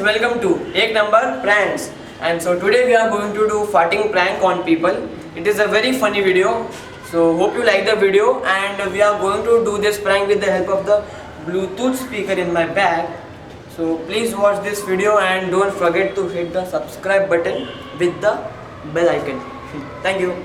welcome to Ek Number Pranks. And so today we are going to do farting prank on people. It is a very funny video. So hope you like the video, and we are going to do this prank with the help of the Bluetooth speaker in my bag. So please watch this video and don't forget to hit the subscribe button with the bell icon. Thank you.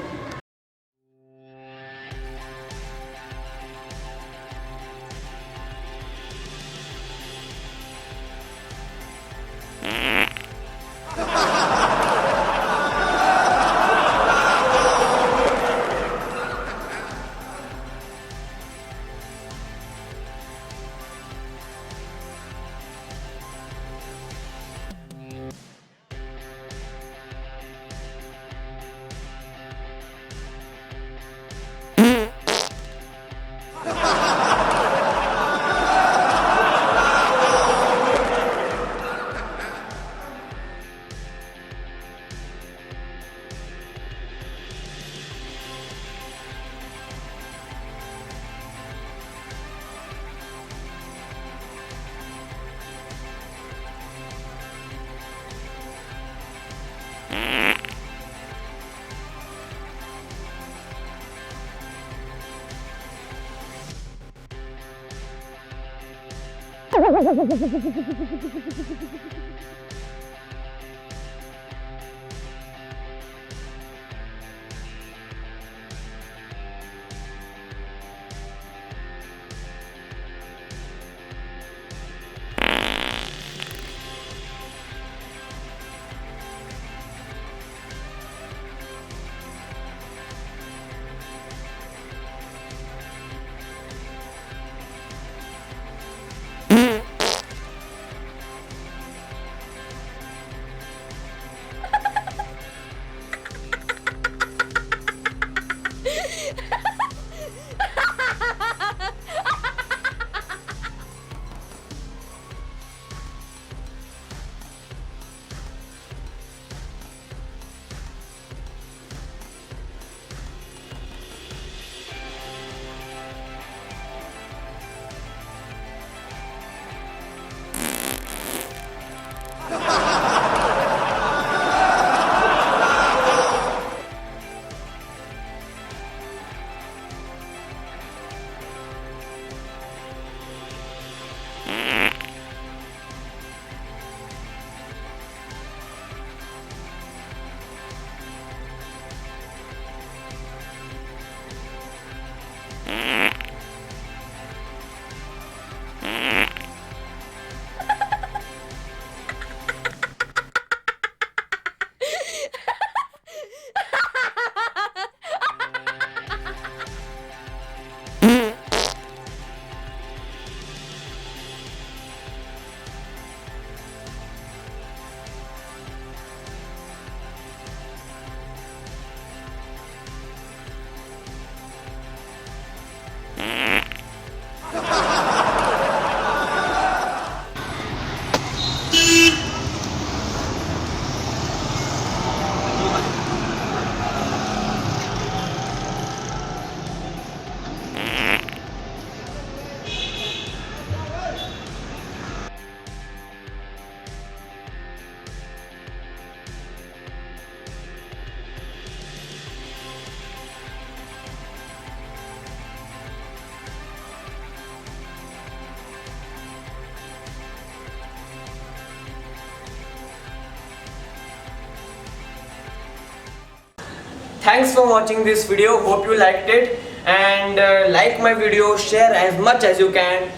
Thanks for watching this video. Hope you liked it, and like my video, share as much as you can,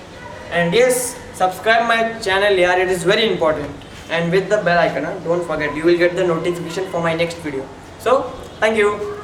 and yes, subscribe my channel. Yeah, it is very important, and with the bell icon, don't forget, you will get the notification for my next video. So thank you.